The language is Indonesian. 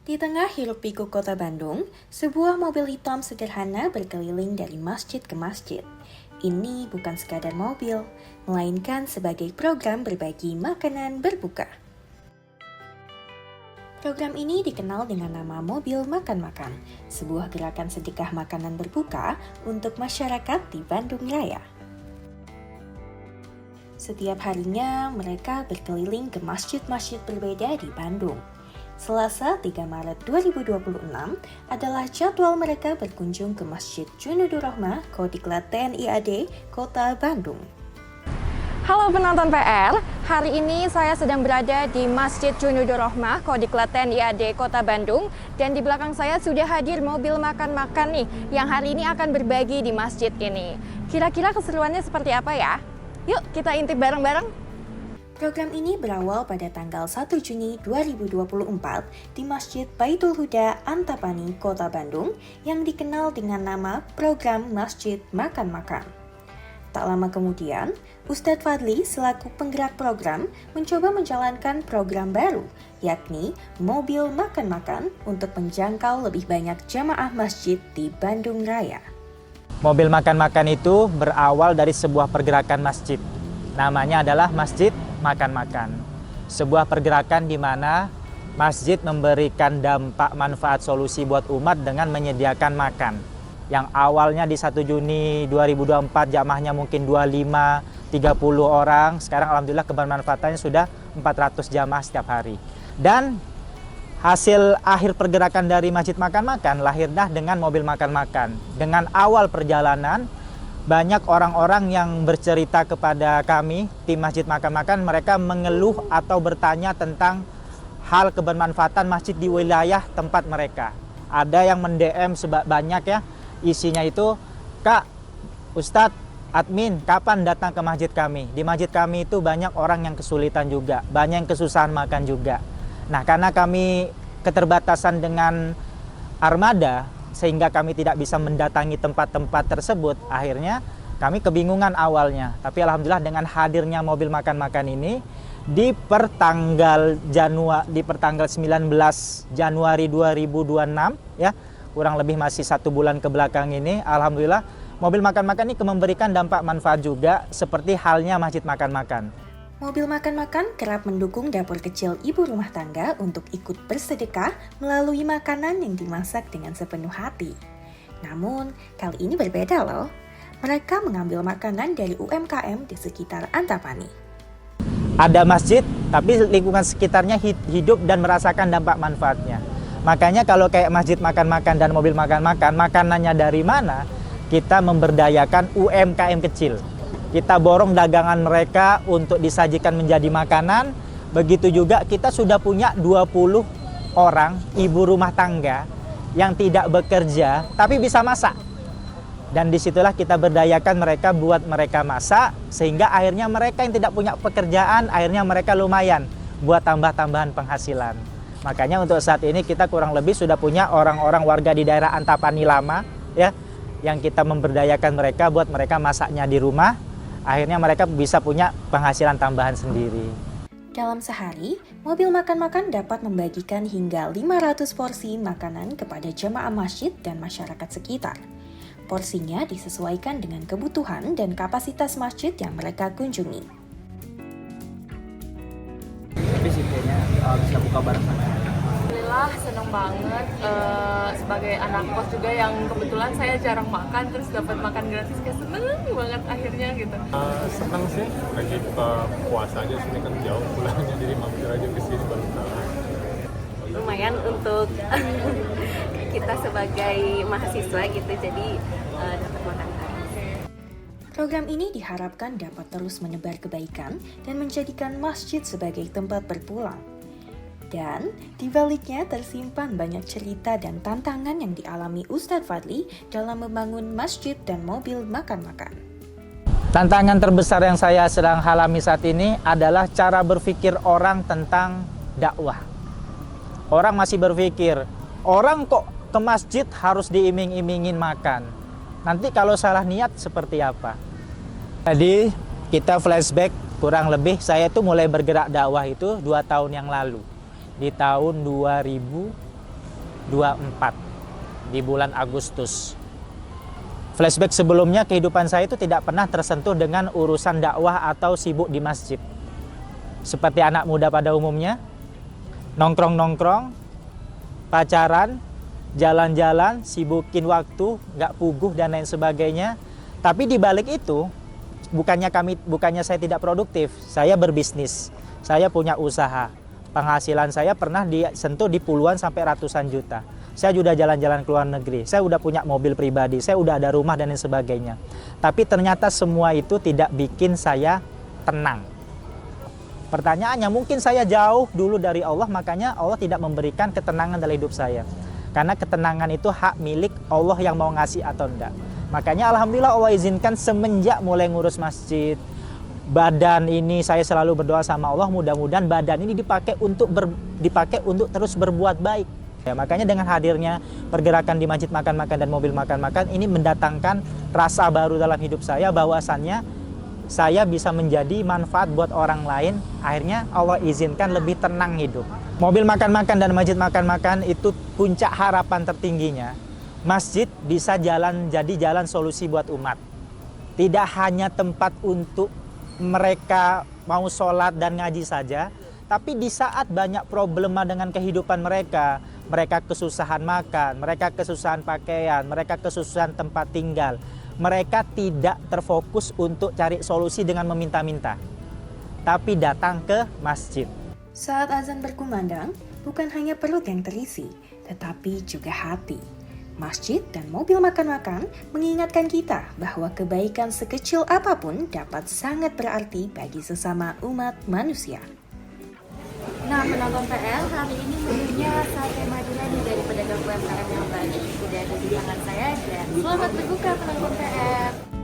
Di tengah hiruk-pikuk kota Bandung, sebuah mobil hitam sederhana berkeliling dari masjid ke masjid. Ini bukan sekadar mobil, melainkan sebagai program berbagi makanan berbuka. Program ini dikenal dengan nama Mobil Makan-Makan, sebuah gerakan sedekah makanan berbuka untuk masyarakat di Bandung Raya. Setiap harinya, mereka berkeliling ke masjid-masjid berbeda di Bandung. Selasa 3 Maret 2026 adalah jadwal mereka berkunjung ke Masjid Junudur Rahmah, Kodiklat TNI AD, Kota Bandung. Halo penonton PR, hari ini saya sedang berada di Masjid Junudur Rahmah, Kodiklat TNI AD, Kota Bandung. Dan di belakang saya sudah hadir mobil makan-makan nih, yang hari ini akan berbagi di masjid ini. Kira-kira keseruannya seperti apa ya? Yuk kita intip bareng-bareng. Program ini berawal pada tanggal 1 Juni 2024 di Masjid Baitul Huda, Antapani, Kota Bandung yang dikenal dengan nama Program Masjid Makan-Makan. Tak lama kemudian, Ustadz Fadli selaku penggerak program mencoba menjalankan program baru, yakni Mobil Makan-Makan untuk menjangkau lebih banyak jamaah masjid di Bandung Raya. Mobil makan-makan itu berawal dari sebuah pergerakan masjid. Namanya adalah Masjid Makan-Makan. Sebuah pergerakan di mana masjid memberikan dampak manfaat solusi buat umat dengan menyediakan makan. Yang awalnya di 1 Juni 2024 jamaahnya mungkin 25, 30 orang. Sekarang alhamdulillah kebermanfaatannya sudah 400 jamaah setiap hari. Dan hasil akhir pergerakan dari Masjid Makan-Makan lahirlah dengan Mobil Makan-Makan. Dengan awal perjalanan, banyak orang-orang yang bercerita kepada kami, tim Masjid Makan-Makan, mereka mengeluh atau bertanya tentang hal kebermanfaatan masjid di wilayah tempat mereka. Ada yang mend-DM banyak ya, isinya itu, Kak, Ustadz, admin, kapan datang ke masjid kami? Di masjid kami itu banyak orang yang kesulitan juga, banyak yang kesusahan makan juga. Nah, karena kami keterbatasan dengan armada, sehingga kami tidak bisa mendatangi tempat-tempat tersebut, akhirnya kami kebingungan awalnya. Tapi alhamdulillah dengan hadirnya mobil makan-makan ini di pertanggal 19 Januari 2026 ya, kurang lebih masih 1 bulan ke belakang ini, alhamdulillah mobil makan-makan ini memberikan dampak manfaat juga seperti halnya Masjid Makan-Makan. Mobil makan-makan kerap mendukung dapur kecil ibu rumah tangga untuk ikut bersedekah melalui makanan yang dimasak dengan sepenuh hati. Namun, kali ini berbeda loh. Mereka mengambil makanan dari UMKM di sekitar Antapani. Ada masjid, tapi lingkungan sekitarnya hidup dan merasakan dampak manfaatnya. Makanya kalau kayak Masjid Makan-Makan dan Mobil Makan-Makan, makanannya dari mana? Kita memberdayakan UMKM kecil. Kita borong dagangan mereka untuk disajikan menjadi makanan. Begitu juga kita sudah punya 20 orang ibu rumah tangga yang tidak bekerja tapi bisa masak. Dan disitulah kita berdayakan mereka buat mereka masak, sehingga akhirnya mereka yang tidak punya pekerjaan, akhirnya mereka lumayan buat tambah-tambahan penghasilan. Makanya untuk saat ini kita kurang lebih sudah punya orang-orang warga di daerah Antapani lama ya, yang kita memberdayakan mereka buat mereka masaknya di rumah. Akhirnya mereka bisa punya penghasilan tambahan sendiri. Dalam sehari, mobil makan-makan dapat membagikan hingga 500 porsi makanan kepada jemaah masjid dan masyarakat sekitar. Porsinya disesuaikan dengan kebutuhan dan kapasitas masjid yang mereka kunjungi. Tapi sipilnya bisa buka bareng sama Alhamdulillah seneng banget, sebagai anak kos juga yang kebetulan saya jarang makan, terus dapat makan gratis, kayak seneng banget akhirnya gitu. Senang sih, lagi buka puasa aja, sini kan jauh pulangnya, jadi mampir aja ke sini baru tahu. Lumayan untuk kita sebagai mahasiswa gitu, jadi dapat makan gratis. Program ini diharapkan dapat terus menebar kebaikan dan menjadikan masjid sebagai tempat berpulang. Dan di baliknya tersimpan banyak cerita dan tantangan yang dialami Ustadz Fadli dalam membangun masjid dan mobil makan-makan. Tantangan terbesar yang saya sedang alami saat ini adalah cara berpikir orang tentang dakwah. Orang masih berpikir, orang kok ke masjid harus diiming-imingin makan. Nanti kalau salah niat seperti apa? Jadi kita flashback kurang lebih, saya tuh mulai bergerak dakwah itu 2 tahun yang lalu. Di tahun 2017 di bulan Agustus. Flashback sebelumnya, kehidupan saya itu tidak pernah tersentuh dengan urusan dakwah atau sibuk di masjid. Seperti anak muda pada umumnya, nongkrong-nongkrong, pacaran, jalan-jalan, sibukin waktu, nggak puguh dan lain sebagainya. Tapi di balik itu, bukannya saya tidak produktif, saya berbisnis, saya punya usaha. Penghasilan saya pernah disentuh di puluhan sampai ratusan juta. Saya sudah jalan-jalan ke luar negeri, saya udah punya mobil pribadi, saya udah ada rumah dan lain sebagainya. Tapi ternyata semua itu tidak bikin saya tenang. Pertanyaannya, mungkin saya jauh dulu dari Allah, makanya Allah tidak memberikan ketenangan dalam hidup saya. Karena ketenangan itu hak milik Allah yang mau ngasih atau enggak. Makanya alhamdulillah Allah izinkan semenjak mulai ngurus masjid, badan ini saya selalu berdoa sama Allah, mudah-mudahan badan ini dipakai untuk terus berbuat baik. Ya, makanya dengan hadirnya pergerakan di Masjid Makan-Makan dan mobil makan-makan ini mendatangkan rasa baru dalam hidup saya, bahwasannya saya bisa menjadi manfaat buat orang lain. Akhirnya Allah izinkan lebih tenang hidup. Mobil makan-makan dan Masjid Makan-Makan itu puncak harapan tertingginya. Masjid bisa jadi jalan solusi buat umat. Tidak hanya tempat untuk mereka mau sholat dan ngaji saja, tapi di saat banyak problema dengan kehidupan mereka kesusahan makan, mereka kesusahan pakaian, mereka kesusahan tempat tinggal, mereka tidak terfokus untuk cari solusi dengan meminta-minta, tapi datang ke masjid. Saat azan berkumandang, bukan hanya perut yang terisi, tetapi juga hati. Masjid dan mobil makan-makan mengingatkan kita bahwa kebaikan sekecil apapun dapat sangat berarti bagi sesama umat manusia. Nah, penonton PL, hari ini menunya sate Madura dari pedagang UMKM yang baik sudah ada di tangan saya, dan selamat berbuka penonton PL.